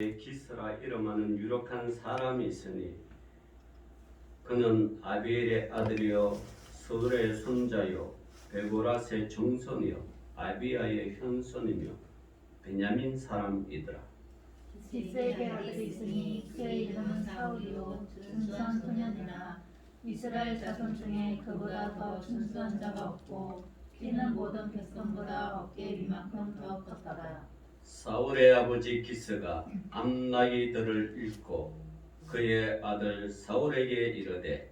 기스라 이름하는 유력한 사람이 있으니 그는 아비엘의 아들이요 스울의 손자요 베고라스의 정손이요 아비야의 현손이며 베냐민 사람이더라. 기스에게 아들이 있으니 그의 이름은 사울이요 준수한 소년이나 이스라엘 자손 중에 그보다 더 준수한 자가 없고 키는 모든 백성보다 어깨 위만큼 더 컸더라. 사울의 아버지 기스가 암나기들을 읽고 그의 아들 사울에게 이르되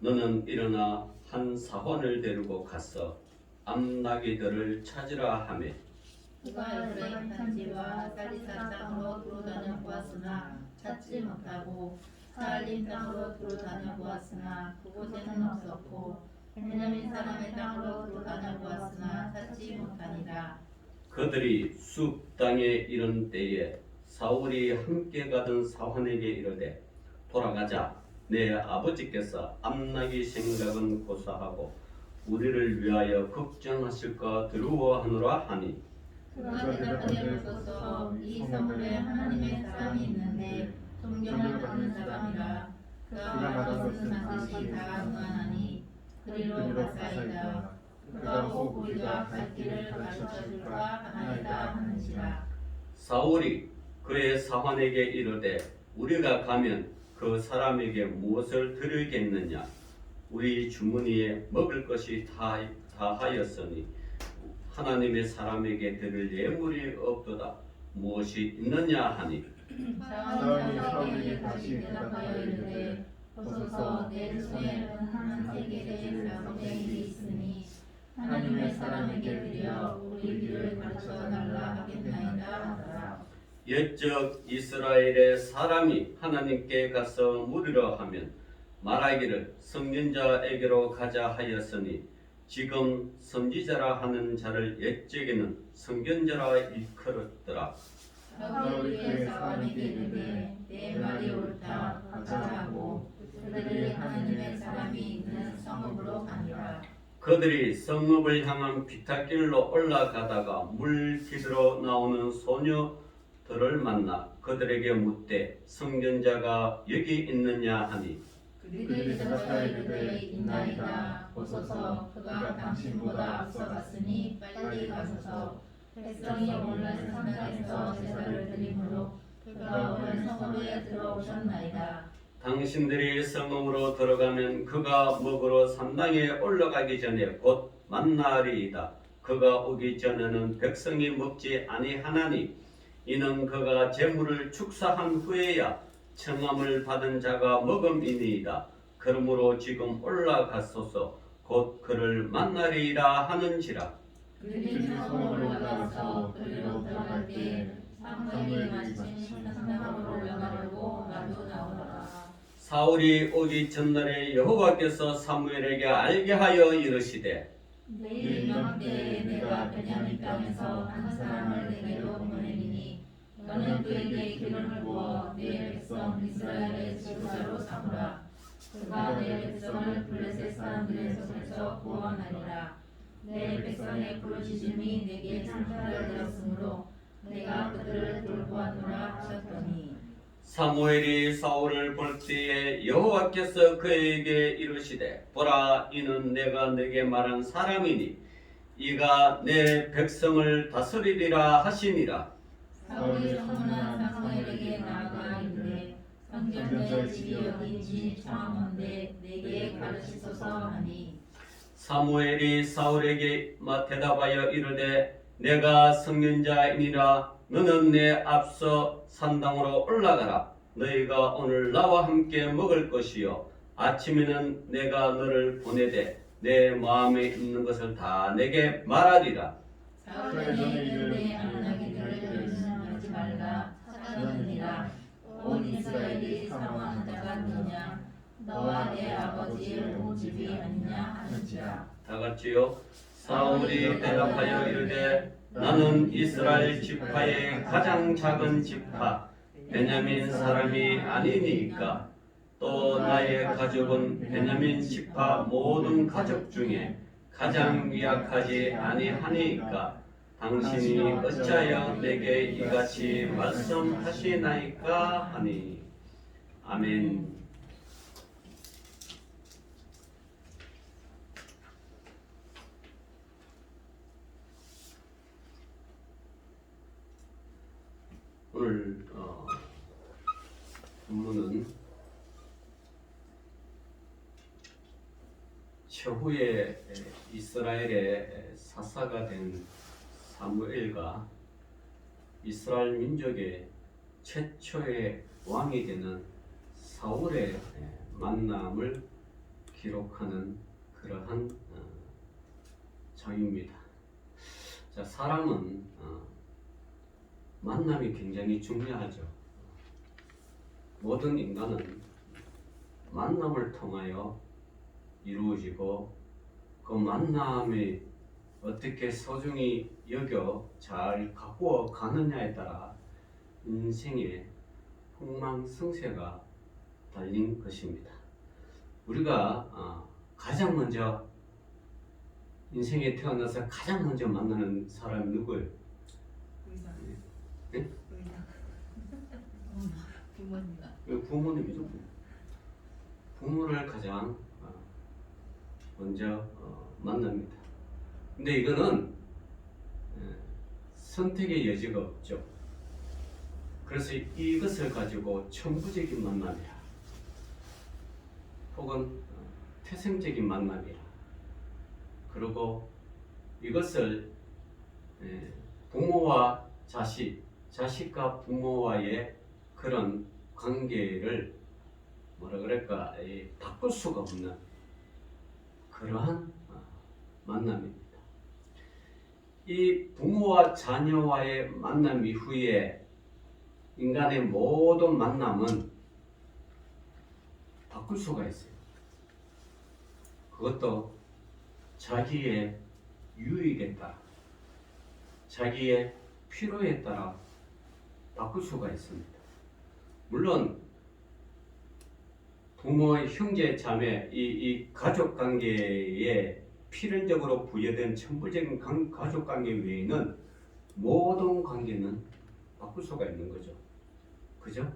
너는 일어나 한 사환을 데리고 가서 암나기들을 찾으라 하매 그가 에브라임 산지와 살리사 땅으로 두루다녀 보았으나 찾지 못하고 사알림 땅으로 두루다녀 보았으나 그곳에는 없었고 베냐민 사람의 땅으로 두루다녀 보았으나 찾지 못하니라. 그들이 숲 땅에 이른 때에 사울이 함께 가던 사환에게 이르되 돌아가자. 내 아버지께서 암나기 생각은 고사하고 우리를 위하여 걱정하실까 두려워하노라 하니 그가 대답하되 보소서 이 성읍에 하나님의 사람이 있는데 존경을 받는 사람이라. 그가 말하는 뜻이 다 무한하니 그리로 가사이다. 그가 혹 우리가 갈 길을 가르쳐줄까 하나이다 하는지라. 사울이 그의 사환에게 이르되 우리가 가면 그 사람에게 무엇을 드리겠느냐? 우리 주머니에 먹을 것이 다하였으니 하나님의 사람에게 드릴 예물이 없도다. 무엇이 있느냐 하니 사울이 사울에게 다시 대답하여 이르되 보소서 내 손에 한 세겔의 사무엘이 있으니 하나님의 사람에게 드려 우리 길을 가르쳐 달라 하겠나이다 하더라. 옛적 이스라엘의 사람이 하나님께 가서 물으려 하면 말하기를 선지자에게로 가자 하였으니 지금 선지자라 하는 자를 옛적에는 선견자라 일컬었더라. 사울이 그의 사원에게 이르되 내 말이 옳다 가자 하고 그들이 하나님의 사람이 있는 성읍으로 가니라. 그들이 성읍을 향한 비탈길로 올라가다가 물 기들어 나오는 소녀들을 만나 그들에게 묻되 선견자가 여기 있느냐 하니 그들이 대답하여 이르되 있나이다. 보소서 그가 당신보다 앞서 갔으니 빨리 가소서. 백성이 오늘 산당에서 제사를 드리므로 그가 오늘 성읍에 들어오셨나이다. 당신들이 성읍으로 들어가면 그가 먹으러 산당에 올라가기 전에 곧 만나리이다. 그가 오기 전에는 백성이 먹지 아니하나니 이는 그가 재물을 축사한 후에야 청함을 받은 자가 먹음이니이다. 그러므로 지금 올라가소서 곧 그를 만나리이라 하는지라. 그들이 성읍으로 올라가서 그리로 들어갈 때 사무엘이 마침 산당으로 올라가려고 마주 나오더라. 사울이 오기 전날에 여호와께서 사무엘에게 알게 하여 이르시되 내일 이맘때에 내가 베냐민 땅에서 한 사람을 내게로 보내리니 너는 그에게 기름을 부어 내 백성 이스라엘의 지도자로 삼으라. 그가 내 백성을 블레셋 사람들의 손에서 구원하리라. 내 백성의 부르짖음이 내게 전달되었으므로 내가 그들을 돌보았노라 하셨더니 사무엘이 사울을 볼 때에 여호와께서 그에게 이르시되 보라 이는 내가 네게 말한 사람이니 이가 내 백성을 다스리리라 하시니라. 사울이 소문난 사무엘에게 나아가 이르되 선견자의 집이 어디인지 청하건대 내게 가르치소서 하니 사무엘이 사울에게 대답하여 이르되 내가 선견자이니라. 너는 내 앞서 산당으로 올라가라. 너희가 오늘 나와 함께 먹을 것이요 아침에는 내가 너를 보내되 내 마음에 있는 것을 다 내게 말하리라. 사울에게 이르되 암나기들을 열심하지 말라 찾아느니라. 온 이스라엘이 사모하는 자가 누구냐? 너와 내 아버지의 온 집이 아니냐 하는지라. 다 같이요. 사울이 대답하여 이르되 나는 이스라엘 지파의 가장 작은 지파 베냐민 사람이 아니니까 또 나의 가족은 베냐민 지파 모든 가족 중에 가장 미약하지 아니하니까 당신이 어찌하여 내게 이같이 말씀하시나이까 하니. 아멘. 오늘 본문은 최후의 이스라엘의 사사가 된 사무엘과 이스라엘 민족의 최초의 왕이 되는 사울의 만남을 기록하는 그러한 장입니다. 자, 사람은 만남이 굉장히 중요하죠. 모든 인간은 만남을 통하여 이루어지고 그 만남이 어떻게 소중히 여겨 잘 가꾸어 가느냐에 따라 인생의 흥망성쇠가 달린 것입니다. 우리가 가장 먼저 인생에 태어나서 가장 먼저 만나는 사람이 누구예요? 의사. 네? 의사. 부모님이다. 부모님이죠. 부모를 가장 먼저 만납니다. 근데 이거는 선택의 여지가 없죠. 그래서 이것을 가지고 천부적인 만남이라 혹은 태생적인 만남이라 그리고 이것을 부모와 자식, 자식과 부모와의 그런 관계를 뭐라 그럴까 바꿀 수가 없는 그러한 만남입니다. 이 부모와 자녀와의 만남 이후에 인간의 모든 만남은 바꿀 수가 있어요. 그것도 자기의 유익에 따라, 자기의 필요에 따라 바꿀 수가 있습니다. 물론 부모, 형제, 자매 이 가족 관계에 필연적으로 부여된 천부적인 가족 관계 외에는 모든 관계는 바꿀 수가 있는 거죠. 그죠?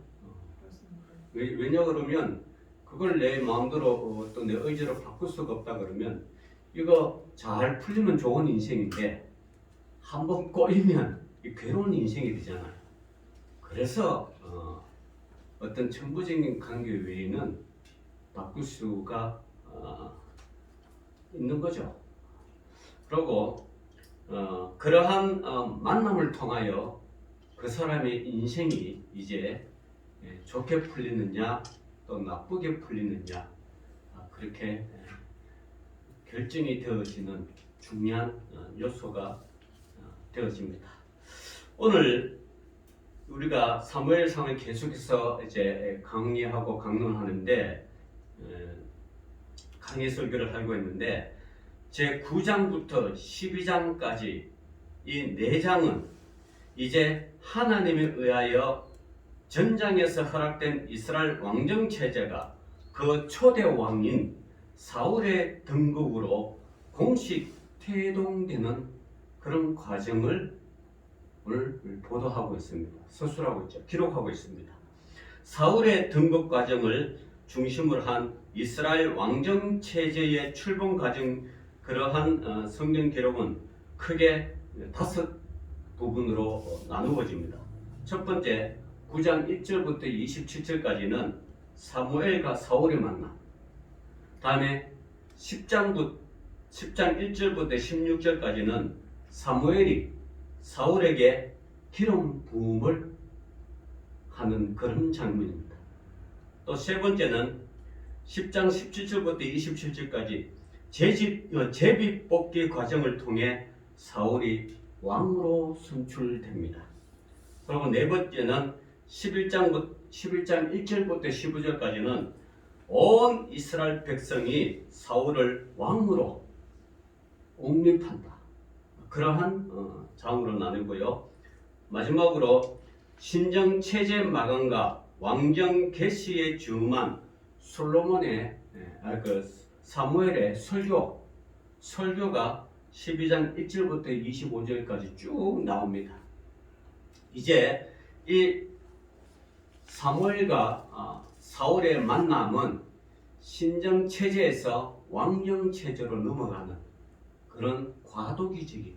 왜냐 그러면 그걸 내 마음대로 또 내 의지로 바꿀 수가 없다 그러면 이거 잘 풀리면 좋은 인생인데 한번 꼬이면 괴로운 인생이 되잖아요. 그래서 어떤 천부적인 관계 외에는 바꿀 수가 있는 거죠. 그리고 그러한 만남을 통하여 그 사람의 인생이 이제 좋게 풀리느냐 또 나쁘게 풀리느냐 그렇게 결정이 되어지는 중요한 요소가 되어집니다. 오늘 우리가 사무엘상을 계속해서 이제 강의하고 강론하는데 강의 설교를 하고 있는데 제 9장부터 12장까지 이 4장은 이제 하나님에 의하여 전장에서 허락된 이스라엘 왕정 체제가 그 초대 왕인 사울의 등극으로 공식 태동되는 그런 과정을 오늘 보도하고 있습니다. 서술하고 있죠. 기록하고 있습니다. 사울의 등극 과정을 중심으로 한 이스라엘 왕정 체제의 출범 과정 그러한 성경 기록은 크게 5 부분으로 나누어집니다. 첫 번째 9장 1절부터 27절까지는 사무엘과 사울의 만남. 다음에 10장 1절부터 16절까지는 사무엘이 사울에게 기름 부음을 하는 그런 장면입니다. 또 세 번째는 10장 17절부터 27절까지 제비 뽑기 과정을 통해 사울이 왕으로 선출됩니다. 그리고 네 번째는 11장 1절부터 15절까지는 온 이스라엘 백성이 사울을 왕으로 옹립한다. 그러한 장으로 나누고요. 마지막으로 신정 체제 마감과 왕정 개시의 주만 솔로몬의 사무엘의 설교가 12장 1절부터 25절까지 쭉 나옵니다. 이제 이 사무엘과 사울의 만남은 신정 체제에서 왕정 체제로 넘어가는 그런 과도기적인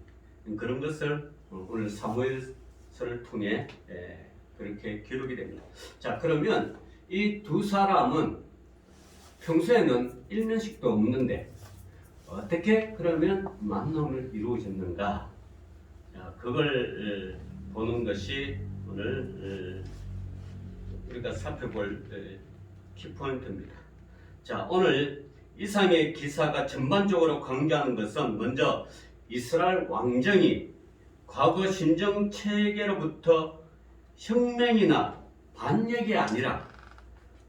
그런 것을 오늘 사무엘서를 통해 그렇게 기록이 됩니다. 자, 그러면 이 두 사람은 평소에는 일면식도 없는데 어떻게 그러면 만남을 이루어졌는가? 자, 그걸 보는 것이 오늘 우리가 살펴볼 키포인트입니다. 자, 오늘 이상의 기사가 전반적으로 강조하는 것은 먼저 이스라엘 왕정이 과거 신정 체계로부터 혁명이나 반역이 아니라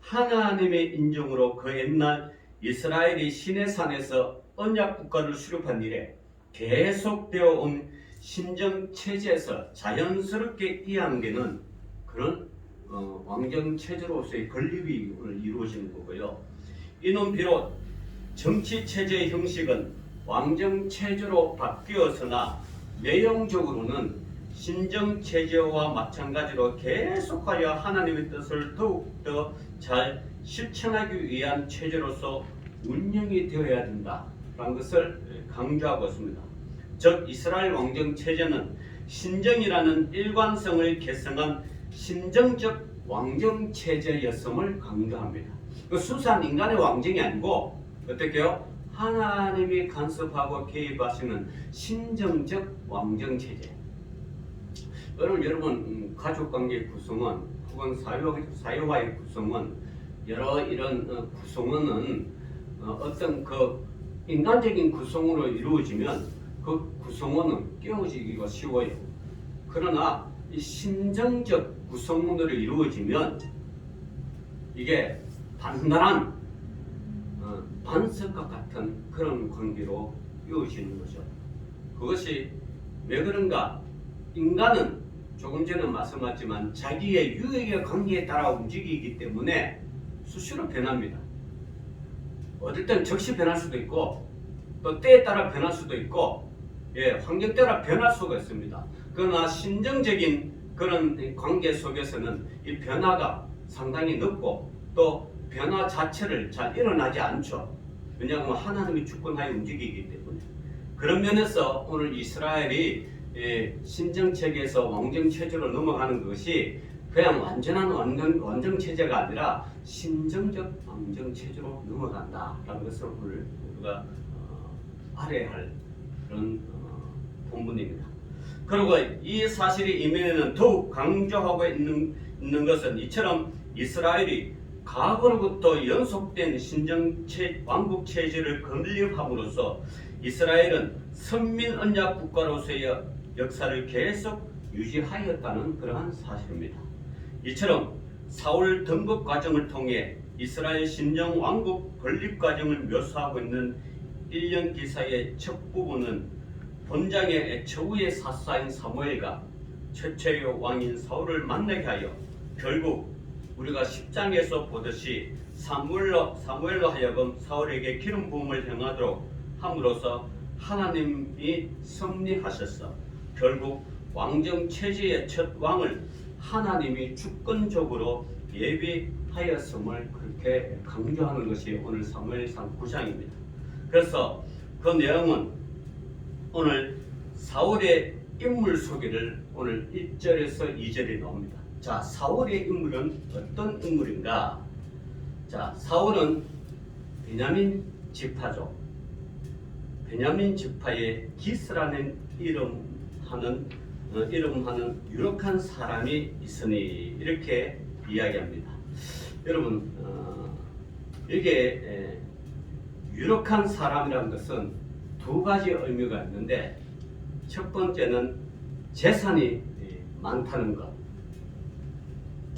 하나님의 인정으로 그 옛날 이스라엘이 시내산에서 언약 국가를 수립한 이래 계속되어 온 신정 체제에서 자연스럽게 이양되는 그런 왕정 체제로서의 건립이 오늘 이루어지는 거고요. 이는 비록 정치 체제의 형식은 왕정 체제로 바뀌었으나 내용적으로는 신정 체제와 마찬가지로 계속하여 하나님의 뜻을 더욱더 잘 실천하기 위한 체제로서 운영이 되어야 된다라는 것을 강조하고 있습니다. 즉 이스라엘 왕정 체제는 신정이라는 일관성을 계승한 신정적 왕정 체제였음을 강조합니다. 그 순수한 인간의 왕정이 아니고 어떻게요? 하나님이 간섭하고 개입하시는 신정적 왕정 체제. 여러분 가족관계 구성원 혹은 사회와의 구성원 여러 이런 구성원은 어떤 그 인간적인 구성으로 이루어지면 그 구성원은 깨어지기가 쉬워요. 그러나 이 신정적 구성원으로 이루어지면 이게 단단한 반석과 같은 그런 관계로 이루어지는 거죠. 그것이 왜 그런가? 인간은 조금 전에 말씀하지만 자기의 유익의 관계에 따라 움직이기 때문에 수시로 변합니다. 어떨 땐 즉시 변할 수도 있고 또 때에 따라 변할 수도 있고 환경 따라 변할 수가 있습니다. 그러나 신정적인 그런 관계 속에서는 이 변화가 상당히 높고 또 변화 자체를 잘 일어나지 않죠. 왜냐하면 하나님이 주권하여 움직이기 때문에. 그런 면에서 오늘 이스라엘이 신정체계에서 왕정체제로 넘어가는 것이 그냥 완전한 왕정 체제가 아니라 신정적 왕정 체제로 넘어간다라는 것을 오늘 우리가 알아야 할 그런 본문입니다. 그리고 이 사실이 이면에는 더욱 강조하고 있는 것은 이처럼 이스라엘이 과거로부터 연속된 왕국 체제를 건립함으로써 이스라엘은 선민 언약 국가로서의 역사를 계속 유지하였다는 그러한 사실입니다. 이처럼 사울 등극 과정을 통해 이스라엘 신정 왕국 건립 과정을 묘사하고 있는 1년 기사의 첫 부분은 본장의 최후의 사사인 사무엘과 최초의 왕인 사울을 만나게 하여 결국 우리가 10장에서 보듯이 사무엘로 하여금 사울에게 기름 부음을 행하도록 함으로써 하나님이 섭리하셨어. 결국 왕정 체제의 첫 왕을 하나님이 주권적으로 예비하였음을 그렇게 강조하는 것이 오늘 사무엘상 9장입니다. 그래서 그 내용은 오늘 사울의 인물 소개를 오늘 1절에서 2절에 나옵니다. 자, 사울의 인물은 어떤 인물인가? 자, 사울은 베냐민 지파죠. 베냐민 지파의 기스라는 이름하는 유력한 사람이 있으니 이렇게 이야기합니다. 여러분, 이게 유력한 사람이라는 것은 두 가지 의미가 있는데 첫 번째는 재산이 많다는 것.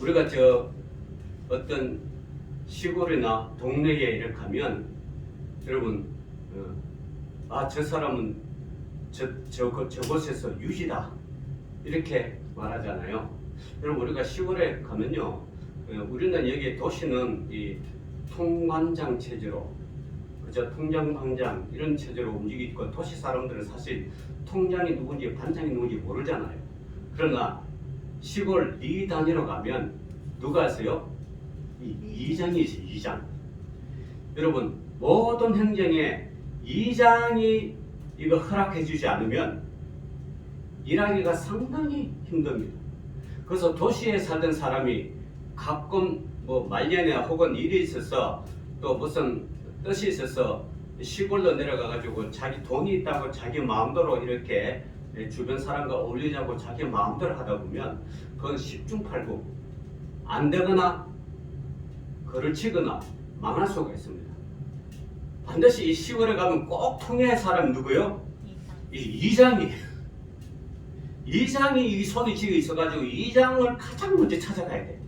우리가 어떤 시골이나 동네에 이렇게 가면 여러분 저 사람은 저곳에서 유지다 이렇게 말하잖아요. 여러분 우리가 시골에 가면요 우리는 여기 도시는 이 통관장 체제로 그저 통장 방장 이런 체제로 움직이고 도시 사람들은 사실 통장이 누군지 반장이 누군지 모르잖아요. 그러나 시골 리 단위로 가면 누가 있어요? 이장이 있어요. 이장. 여러분 모든 행정에 이장이 이거 허락해 주지 않으면 일하기가 상당히 힘듭니다. 그래서 도시에 살던 사람이 가끔 뭐 말년에 혹은 일이 있어서 또 무슨 뜻이 있어서 시골로 내려가 가지고 자기 돈이 있다고 자기 마음대로 이렇게 주변 사람과 어울리자고 자기 마음대로 하다 보면 그건 10중 8구 안 되거나 그를 치거나 망할 수가 있습니다. 반드시 이 시골에 가면 꼭 통해야 할 사람 누구요? 이장이에요. 이장이 이 손이 쥐어 있어가지고 이장을 가장 먼저 찾아가야 돼.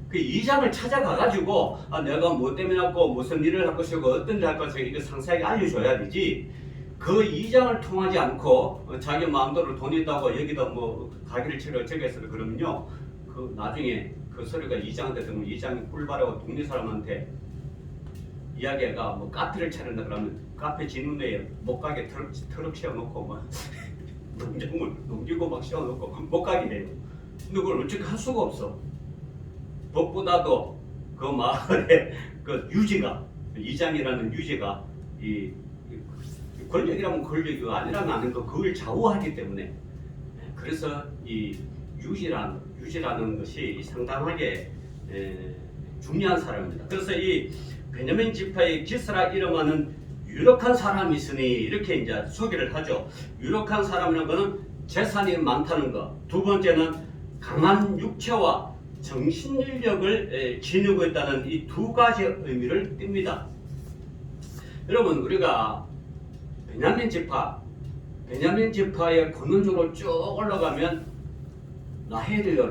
그 이장을 찾아가가지고 내가 뭐 때문에 왔고 무슨 일을 할 것이고 어떤 일 할 것이고 이거 상세하게 알려줘야 되지. 그 이장을 통하지 않고 자기 마음대로 돈 있다고 여기다 뭐 가게를 치러 저기에서 그러면요. 그 나중에 그 소리가 이장한테 들으면 이장이 꿀바라고 동네 사람한테 이야기가 뭐 카페를 차린다 그러면 카페 진운에 못 가게 트럭 씌워놓고 막 농작물 농기구 막 씌워놓고 못 가게 해요. 근데 그걸 어떻게 할 수가 없어. 무엇보다도 그 마을의 그 유지가 이장이라는 유지가 이 권력이라면 권력이고 아니라면 아닌 거 그걸 좌우하기 때문에 그래서 이 유지라는 것이 상당하게 중요한 사람입니다. 그래서 이 베냐민 지파의 기스라 이름하는 유력한 사람이 있으니 이렇게 이제 소개를 하죠. 유력한 사람이라는 것은 재산이 많다는 것. 두 번째는 강한 육체와 정신력을 지니고 있다는 이 두 가지 의미를 띱니다. 여러분 우리가 베냐민 지파의 근원적으로 쭉 올라가면 라헬이요,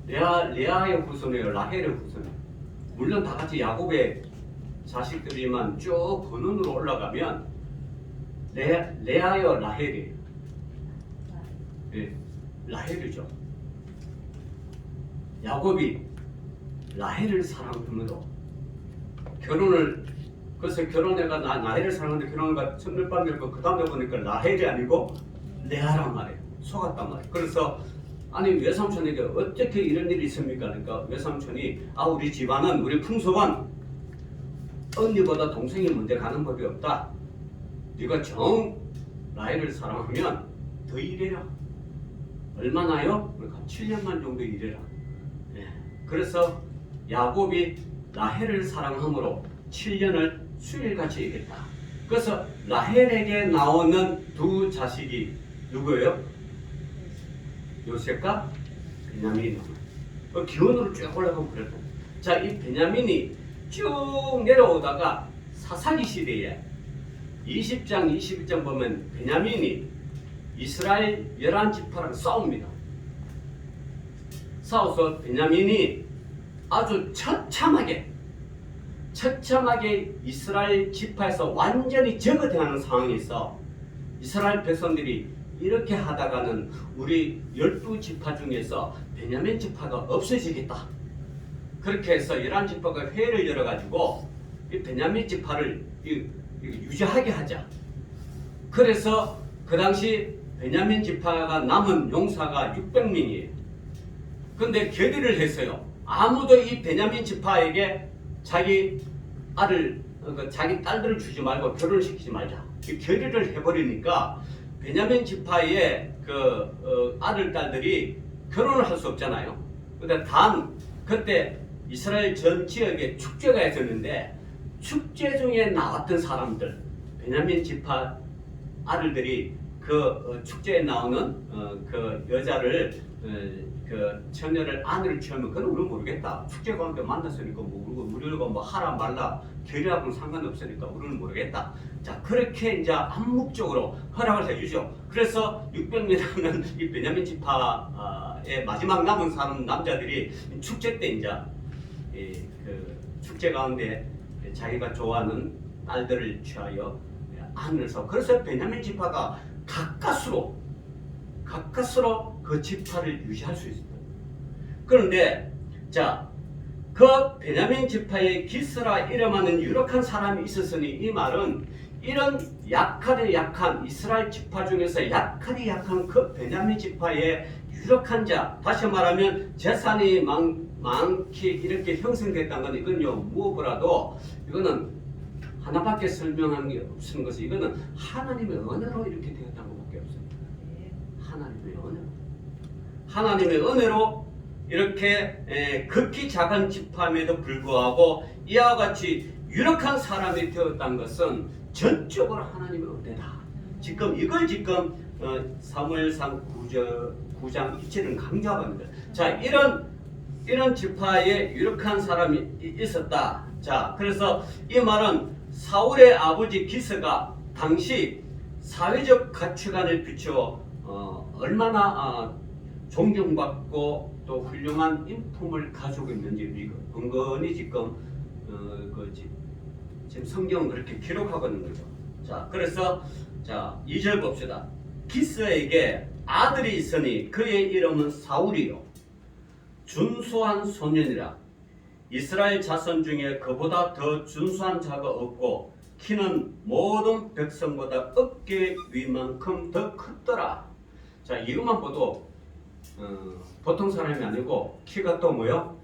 레아의 후손이에요. 라헬의 후손이에요. 물론 다 같이 야곱의 자식들이만 쭉 근원으로 올라가면 레아요, 라헬이에요. 네, 라헬이죠. 야곱이 라헬을 사랑함으로 그래서 결혼해가 라헬을 사랑하는데 결혼해가 첫날밤 밀고 그 다음에 보니까 라헬이 아니고 레아란 말이에요. 속았단 말이에요. 그래서 아니 외삼촌에게 어떻게 이런 일이 있습니까? 그러니까 외삼촌이 우리 집안은 우리 풍속은 언니보다 동생이 먼저 가는 법이 없다. 네가 정 라헬을 사랑하면 더 일해라. 얼마나요? 그러니까 7년만 정도 일해라. 그래서 야곱이 라헬을 사랑함으로 7년을 수일같이 일했다. 그래서 라헬에게 나오는 두 자식이 누구예요? 요셉과 베냐민이. 그 기원으로 쭉 올라가면 그랬다. 자, 이 베냐민이 쭉 내려오다가 사사기 시대에 20장, 21장 보면 베냐민이 이스라엘 11지파랑 싸웁니다. 싸워서 베냐민이 아주 처참하게 이스라엘 지파에서 완전히 제거되는 상황이 있어. 이스라엘 백성들이 이렇게 하다가는 우리 12지파 중에서 베냐민 지파가 없어지겠다. 그렇게 해서 11지파가 회의를 열어가지고 이 베냐민 지파를 유지하게 하자. 그래서 그 당시 베냐민 지파가 남은 용사가 600명이에요. 근데 결의를 했어요. 아무도 이 베냐민 지파에게 자기 자기 딸들을 주지 말고 결혼을 시키지 말자. 결의를 해버리니까 베냐민 지파의 아들 딸들이 결혼을 할 수 없잖아요. 근데 그때 이스라엘 전 지역에 축제가 있었는데 축제 중에 나왔던 사람들, 베냐민 지파 아들들이 그 축제에 나오는 그 여자를 처녀를 아내를 취하면 그건 우리는 모르겠다. 축제 가운데 만났으니까 우리가 뭐 하라 말라 결의하고는 상관없으니까 우리는 모르겠다. 자, 그렇게 이제 암묵적으로 허락을 해주죠. 그래서 600명이라는 이 베냐민 지파의 마지막 남은 사람 남자들이 축제 때 이제 그 축제 가운데 자기가 좋아하는 딸들을 취하여 아내를 서. 그래서 베냐민 지파가 가까스로 그 지파를 유지할 수 있습니다. 그런데 자, 그 베냐민 지파의 기스라 이름하는 유력한 사람이 있었으니 이 말은 이런 약하디 약한 이스라엘 지파 중에서 약하디 약한 그 베냐민 지파의 유력한 자, 다시 말하면 재산이 많게 이렇게 형성됐다는 건 이건요 무엇보다도 이거는 하나밖에 설명한 게 없는 것이 이거는 하나님의 은혜로 이렇게 되었다는 것밖에 없습니다. 하나님의 은혜. 하나님의 은혜로 이렇게 극히 작은 지파임에도 불구하고 이와 같이 유력한 사람이 되었다는 것은 전적으로 하나님의 은혜다. 이걸 사무엘상 9장 2절은 강조하고 있는 거예요. 자, 이런 지파에 유력한 사람이 있었다. 자, 그래서 이 말은 사울의 아버지 기스가 당시 사회적 가치관을 비추어 얼마나 존경받고 또 훌륭한 인품을 가지고 있는지 은근히 지금 지금 성경은 그렇게 기록하고 있는 거죠. 자, 그래서 자 2절 봅시다. 기스에게 아들이 있으니 그의 이름은 사울이요 준수한 소년이라. 이스라엘 자손 중에 그보다 더 준수한 자가 없고 키는 모든 백성보다 어깨 위만큼 더 컸더라. 자, 이것만 봐도 보통 사람이 아니고 키가 또 뭐요?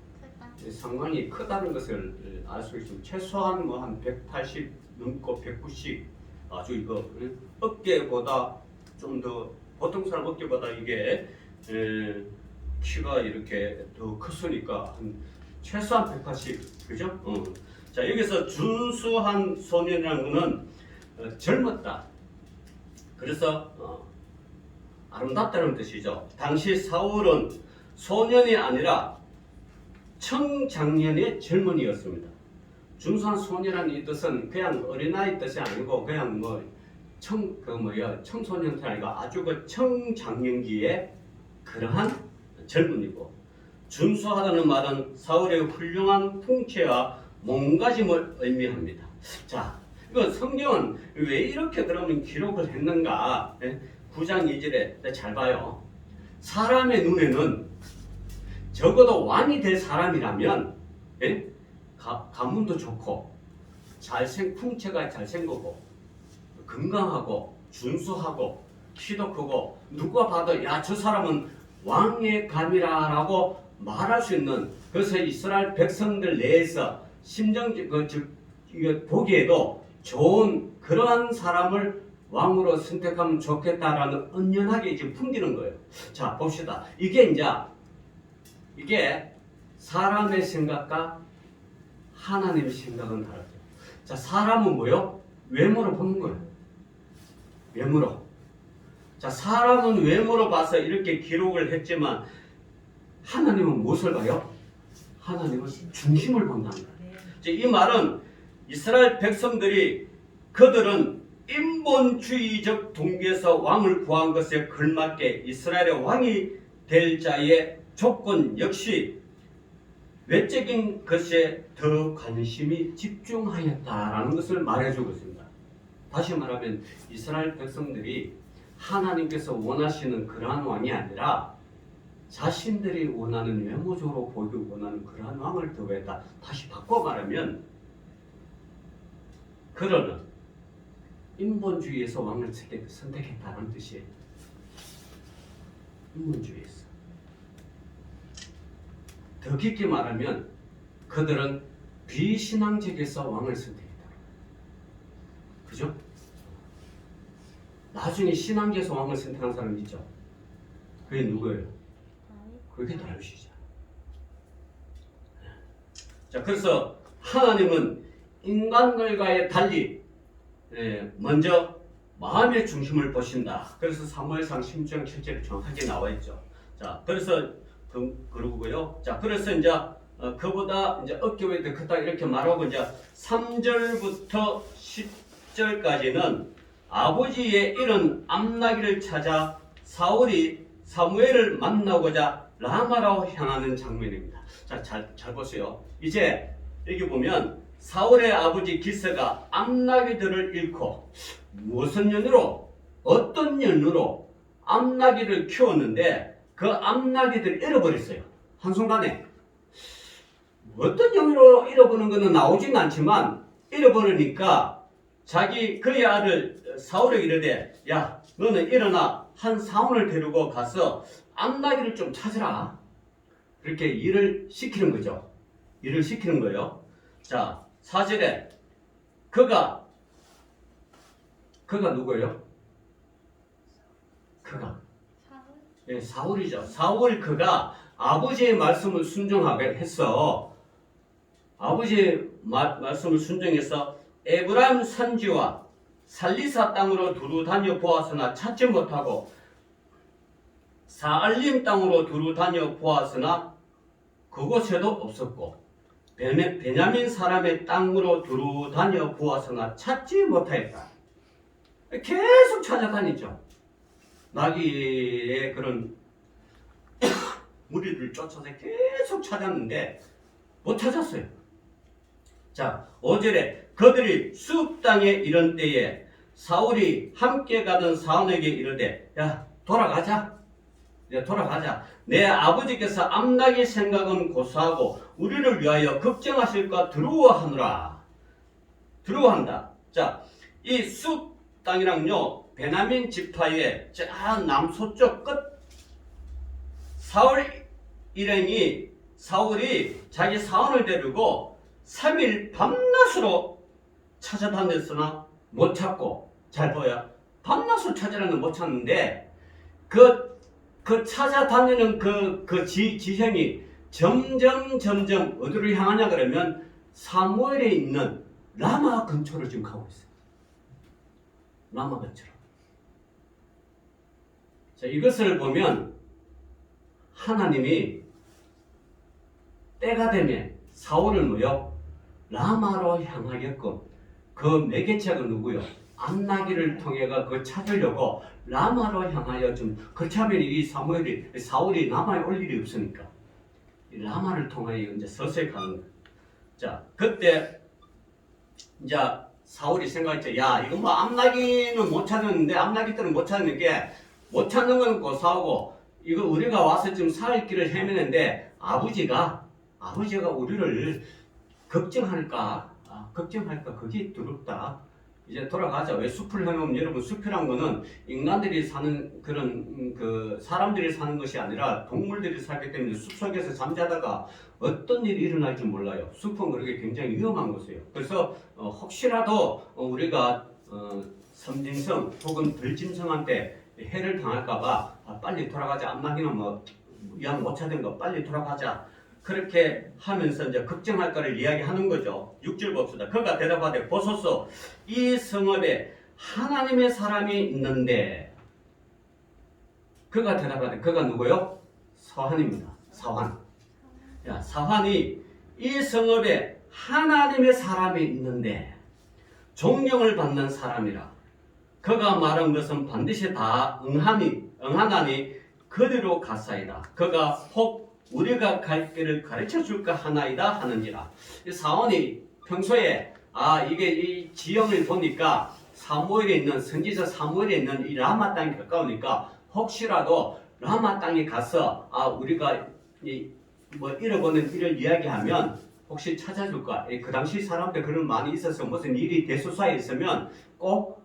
상당히 크다는 것을 알 수 있습니다. 최소한 뭐 한 180 넘고 190 아주 이거 어깨보다 좀 더 보통 사람 어깨보다 이게 키가 이렇게 더 컸으니까 최소한 180 그죠? 자, 여기서 준수한 소년이라는 것은 젊었다. 그래서 아름답다는 뜻이죠. 당시 사울은 소년이 아니라 청장년의 젊은이였습니다. 준수한 소년이라는 이 뜻은 그냥 어린아이 뜻이 아니고 그냥 청소년 뜻이 아니고 아주 그 청장년기의 그러한 젊은이고, 준수하다는 말은 사울의 훌륭한 풍채와 몸가짐을 의미합니다. 자, 이거 성경은 왜 이렇게 그러면 기록을 했는가? 9장 2절에 잘 봐요. 사람의 눈에는 적어도 왕이 될 사람이라면 가문도 좋고 풍채가 잘생기고 건강하고 준수하고 키도 크고 누가 봐도 야, 저 사람은 왕의 감이라라고 말할 수 있는, 그래서 이스라엘 백성들 내에서 보기에도 좋은 그러한 사람을 왕으로 선택하면 좋겠다라는 은연하게 이제 풍기는 거예요. 자, 봅시다. 이게 사람의 생각과 하나님의 생각은 다르죠. 자, 사람은 뭐요? 외모로 보는 거예요. 외모로. 자, 사람은 외모로 봐서 이렇게 기록을 했지만 하나님은 무엇을 봐요? 하나님은 중심을 본다는 거예요. 이 말은 이스라엘 백성들이 그들은 인본주의적 동기에서 왕을 구한 것에 걸맞게 이스라엘의 왕이 될 자의 조건 역시 외적인 것에 더 관심이 집중하였다라는 것을 말해주고 있습니다. 다시 말하면 이스라엘 백성들이 하나님께서 원하시는 그러한 왕이 아니라 자신들이 원하는 외모적으로 보기 원하는 그러한 왕을 더했다. 다시 바꿔 말하면 그러는 인본주의에서 왕을 선택했다는 뜻이에요. 인본주의에서. 더 깊게 말하면 그들은 비신앙적에서 왕을 선택했다. 그죠? 나중에 신앙계에서 왕을 선택한 사람 있죠? 그게 누구예요? 그게 다윗이죠. 자, 그래서 하나님은 인간들과의 달리 먼저 마음의 중심을 보신다. 그래서 사무엘상 16장 7절에 정확하게 나와 있죠. 자, 그래서 그러고요. 자, 그래서 이제 그보다 이제 어깨가 더 크다 이렇게 말하고 이제 3절부터 10절까지는 아버지의 이른 암나기를 찾아 사울이 사무엘을 만나고자 라마로 향하는 장면입니다. 자, 잘 보세요. 이제 여기 보면 사울의 아버지 기스가 암나기들을 잃고 무슨 연유로 어떤 연유로 암나기를 키웠는데 그 암나기들을 잃어버렸어요. 한순간에 어떤 영으로 잃어버린 것은 나오진 않지만 잃어버리니까 자기 그의 아들 사울에게 이르되 야 너는 일어나 한 사원을 데리고 가서 암나귀를 좀 찾으라. 그렇게 일을 시키는 거죠. 일을 시키는 거예요. 자 4절에 그가 누구예요? 그가 예, 사울이죠. 사울 그가 아버지의 말씀을 순종하게 해서 아버지의 말씀을 순종해서 에브라임 산지와 살리사 땅으로 두루 다녀 보았으나 찾지 못하고 사알림 땅으로 두루 다녀 보았으나 그곳에도 없었고 베냐민 사람의 땅으로 두루 다녀 보았으나 찾지 못하였다. 계속 찾아다니죠. 나귀의 그런 무리를 쫓아서 계속 찾았는데 못 찾았어요. 자, 5절에 그들이 숲 땅에 이른 때에 사울이 함께 가던 사원에게 이르되 야 돌아가자. 내 아버지께서 암나기 생각은 고사하고 우리를 위하여 걱정하실까 두려워하노라. 두려워한다. 자, 이 숲 땅이랑요 베냐민 지파의 저 남서쪽 끝 사울 일행이 사울이 자기 사원을 데리고 3일 밤낮으로 찾아다녔으나 못 찾고 잘 보여 밤낮으로 찾으라는 못 찾는데 그 찾아다니는 지형이 점점 어디로 향하냐 그러면 사무엘에 있는 라마 근처로 지금 가고 있어요. 라마 근처로. 자, 이것을 보면 하나님이 때가 되면 사울을 뭐요? 라마로 향하게끔 그 매개체가 누구요? 암나기를 통해가 그 찾으려고 라마로 향하여 좀 그렇지 하면 이 사울이 라마에 올 일이 없으니까 이 라마를 통하여 이제 서서히 가는 거예요. 자, 그때 이제 사울이 생각했죠. 야, 이거 뭐 암나기는 못 찾았는데 암나기 때는 못 찾는 게 못 찾는 거는 고사하고 이거 우리가 와서 지금 살 길을 헤매는데 아버지가 우리를 걱정할까 그게 두렵다. 이제 돌아가자. 왜 숲을 해놓으면 여러분 숲이란 거는 인간들이 사는 그런 사람들이 사는 것이 아니라 동물들이 살기 때문에 숲속에서 잠자다가 어떤 일이 일어날 줄 몰라요. 숲은 그렇게 굉장히 위험한 곳이에요. 그래서 혹시라도 우리가 섬짐승 혹은 들짐승한테 해를 당할까봐 빨리 돌아가자. 암나기는 양 못 찾은 거 빨리 돌아가자. 그렇게 하면서 이제 걱정할 거를 이야기하는 거죠. 6절 봅시다. 그가 대답하되 보소서 이 성읍에 하나님의 사람이 있는데 그가 대답하되 그가 누구요? 사환입니다. 사환. 야, 사환이 이 성읍에 하나님의 사람이 있는데 존경을 받는 사람이라 그가 말한 것은 반드시 다 응하나니 그대로 갔사이다. 그가 혹 우리가 갈 길을 가르쳐 줄까 하나이다 하는지라. 사원이 평소에 이게 이 지형을 보니까 사무엘에 있는 선지자 사무엘에 있는 이 라마 땅이 가까우니까 혹시라도 라마 땅에 가서 우리가 잃어버린 일을 이야기하면 혹시 찾아줄까? 그 당시 사람들 그런 많이 있어서 무슨 일이 대소사에 있으면 꼭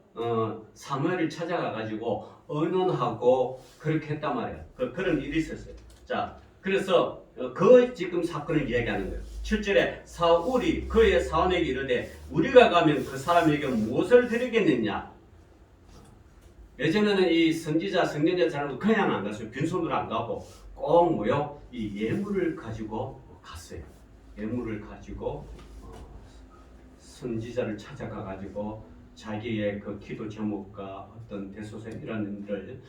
사무엘을 찾아가 가지고 의논하고 그렇게 했단 말이에요. 그런 일이 있었어요. 자, 그래서 그 지금 사건을 이야기하는 거예요. 7절에 사울이 그의 사원에게 이르되 우리가 가면 그 사람에게 무엇을 드리겠느냐? 예전에는 이 선지자 성경자 사람도 그냥 안 갔어요. 빈손으로 안 가고 꼭 뭐요? 이 예물을 가지고 갔어요. 예물을 가지고 선지자를 찾아가 가지고 자기의 그 기도 제목과 어떤 대소사 이런 일을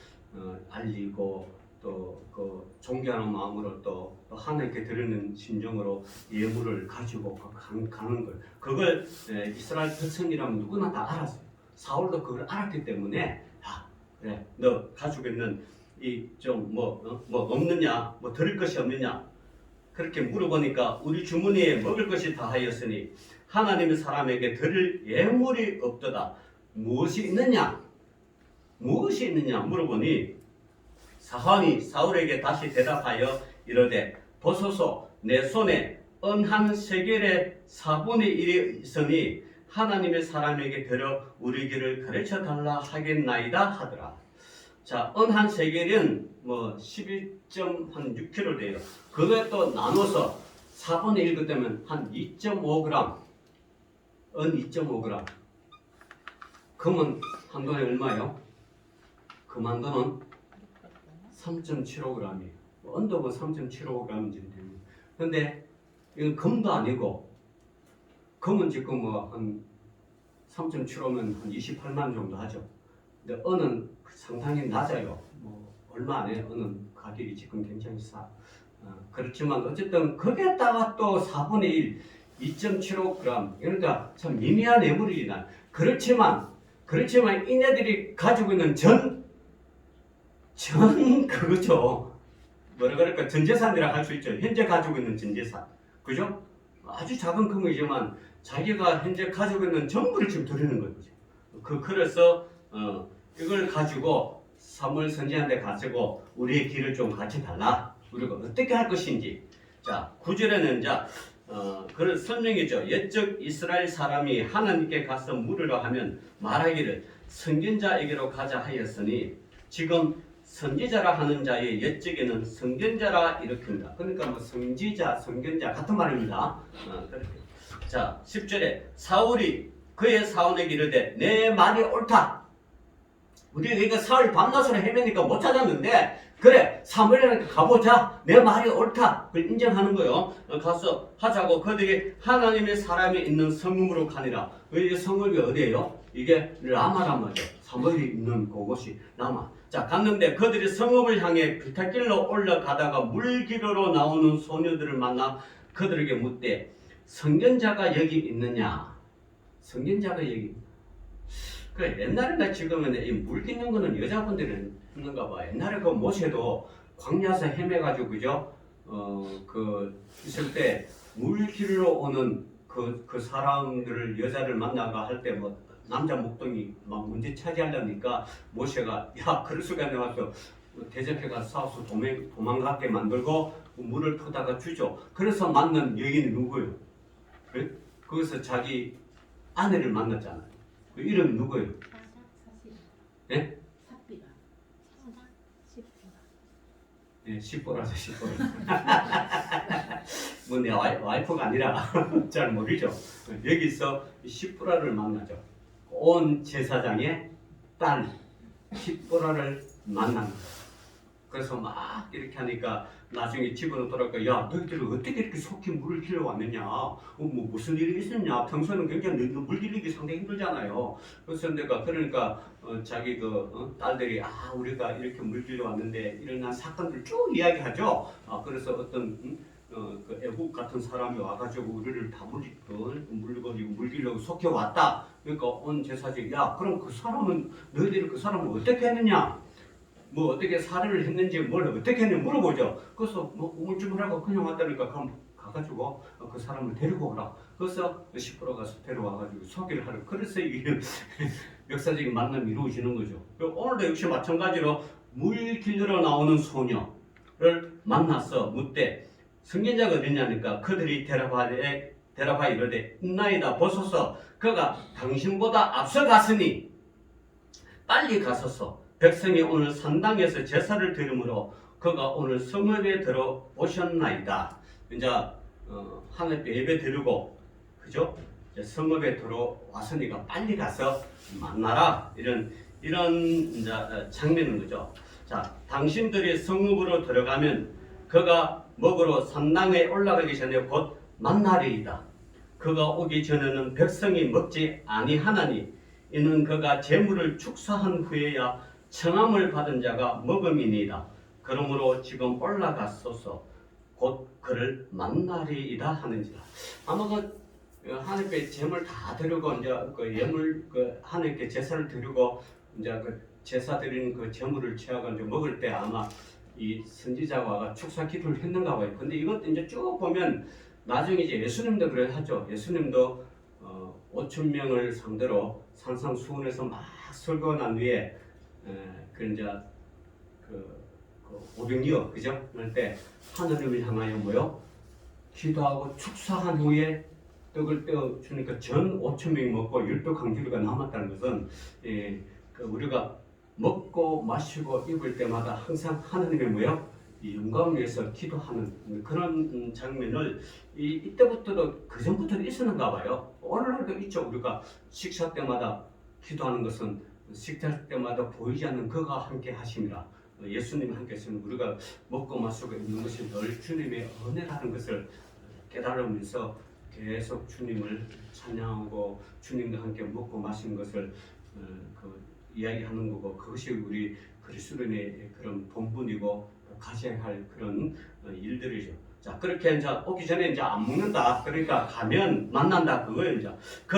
알리고 또 그 존경하는 마음으로 또 하나님께 드리는 심정으로 예물을 가지고 가는 거예요. 그걸 이스라엘 백성이라면 누구나 다 알았어요. 사울도 그걸 알았기 때문에 그래 너 가지고 있는 이 좀 없느냐 드릴 것이 없느냐 그렇게 물어보니까 우리 주머니에 먹을 것이 다하였으니 하나님의 사람에게 드릴 예물이 없도다. 무엇이 있느냐 물어보니 사환이 사울에게 다시 대답하여 이르되 보소서 내 손에 은 한 세겔의 4분의 1이 있으니 하나님의 사람에게 데려 우리 길을 가르쳐 달라 하겠나이다 하더라. 자, 은 한 세겔은 뭐 11.6kg 돼요. 그거에 또 나눠서 4분의 1 그때면 한 2.5g, 은 2.5g. 금은 한 돈에 얼마요? 금 한 돈은 3.75g이에요. 언덕은 3.75g인지 됩니다. 근데 이건 금도 아니고, 금은 지금 뭐 한 3.75면 한 28만 정도 하죠. 근데 은은 상당히 낮아요. 뭐 얼마 안 해요. 은은 가격이 지금 굉장히 싸. 그렇지만 어쨌든 거기에다가 또 4분의 1, 2.75g. 그러니까 참 미미한 애물이다. 그렇지만 이네들이 가지고 있는 전 그거죠. 뭐라 그럴까? 전 재산이라 할 수 있죠. 현재 가지고 있는 전 재산. 그죠? 아주 작은 금이지만 자기가 현재 가지고 있는 전부를 지금 드리는 거죠. 그래서 이걸 가지고 사무엘 선지자한테 가지고 우리의 길을 좀 같이 달라. 우리가 어떻게 할 것인지. 자, 9절에는 그런 설명이죠. 옛적 이스라엘 사람이 하나님께 가서 물으려 하면 말하기를 선견자에게로 가자 하였으니 지금 선지자라 하는 자의 옛적에는 선견자라 일으킵니다. 그러니까 뭐 선지자, 선견자 같은 말입니다. 그렇게. 자, 10절에 사울이 그의 사원에게 이르되 내 말이 옳다. 우리가 이거 사흘 밤낮으로 헤매니까 못 찾았는데 그래 사무엘한테 가보자. 내 말이 옳다. 그걸 인정하는 거요. 가서 하자고 그들이 하나님의 사람이 있는 성읍으로 가니라. 이 성읍이 어디예요? 이게 라마죠. 사무엘이 있는 그곳이 라마. 자, 갔는데 그들이 성읍을 향해 비탈길로 올라가다가 물길로 나오는 소녀들을 만나 그들에게 묻되 선견자가 여기 있느냐? 선견자가 여기. 그 옛날이나 지금은 이 물 깃는 거는 여자분들은 있는가 봐. 옛날에 그 모세도 광야에서 헤매가지고 그죠? 있을 때 물길로 오는 그 사람들을 여자를 만나가 할 때 뭐 남자 목동이 막 문제 차지하려니까 모세가 야 그럴 수가 나와서 대적해가 싸워서 도망가게 만들고 물을 퍼다가 주죠. 그래서 만난 여인이 누구예요? 그래? 거기서 자기 아내를 만났잖아요. 그 이름 누구예요? 예? 삽비라. 예, 시뽀라서 시뽀라. 뭐 내 와이프가 아니라 잘 모르죠. 여기서 시뽀라를 만나죠. 온 제사장의 딸 시뽀라를 만난 거예요. 그래서 막 이렇게 하니까 나중에 집으로 돌아가 야 너희들 어떻게 이렇게 속히 물을 길러 왔느냐 뭐 무슨 일이 있었냐 평소에는 굉장히 물 길리기 상당히 힘들잖아요. 그래서 내가 그러니까 자기 딸들이 우리가 이렇게 물 길러 왔는데 일어난 사건들 쭉 이야기하죠. 그래서 어떤 그 애국 같은 사람이 와가지고 우리를 다 물리고 물 길러 속여 왔다. 그러니까 온 제사장이 야 그럼 그 사람은 너희들이 그 사람을 어떻게 했느냐? 뭐 어떻게 살해를 했는지 뭘 어떻게 했는지 물어보죠. 그래서 뭐 우물쭈물하고 그냥 왔다니까 그럼 가가지고 그 사람을 데리고 오라. 그래서 10% 가서 데려와가지고 소개를 하려. 그래서 이게 역사적인 만남이 이루어지는 거죠. 오늘도 역시 마찬가지로 물 길러 나오는 소녀를 만나서 묻되 선견자가 어디냐니까 그들이 대답하 이르되 있나이다 보소서 그가 당신보다 앞서갔으니 빨리 가소서 백성이 오늘 산당에서 제사를 드리므로 그가 오늘 성읍에 들어오셨나이다. 이제 하나님 예배 드리고 그죠? 이제 성읍에 들어왔으니까 빨리 가서 만나라. 이런 이제 장면인 거죠. 자, 당신들이 성읍으로 들어가면 그가 먹으러 산당에 올라가기 전에 곧 만나리이다. 그가 오기 전에는 백성이 먹지 아니하나니 이는 그가 재물을 축사한 후에야 청함을 받은 자가 먹음이니이다. 그러므로 지금 올라가소서 곧 그를 만나리이다 하는지라. 아마 하나님께 재물 다 드리고 이제 그 예물 하나님께 제사를 드리고 이제 그 제사 드리는 그 재물을 취하고 이제 먹을 때 아마 이 선지자가 축사 기도를 했는가 봐요. 근데 이것도 이제 쭉 보면 나중에 이제 예수님도 그래 하죠. 예수님도 5천 명을 상대로 산상수훈에서 막 설교 난 뒤에 이제 그 500여 그죠? 그럴 때 하늘을 향하여 뭐요? 기도하고 축사한 후에 떡을 떼어 주니까 전 5천 명이 먹고 10배 강주리가 남았다는 것은 우리가 먹고 마시고 입을 때마다 항상 하나님의 뭐요? 이 영광을 위해서 기도하는 그런 장면을 이때부터도 그 전부터도 있었는가 봐요. 오늘날도 있죠. 우리가 식사 때마다 기도하는 것은 식사 때마다 보이지 않는 그가 함께 하심이라. 예수님이 함께 하시면 우리가 먹고 마시고 있는 것이 늘 주님의 은혜라는 것을 깨달으면서 계속 주님을 찬양하고 주님과 함께 먹고 마시는 것을 이야기하는 거고, 그것이 우리 그리스도인의 그런 본분이고 가져야 할 그런 일들이죠. 자, 그렇게 이제 오기 전에 이제 안 먹는다. 그러니까 가면 만난다. 그거예요, 이제.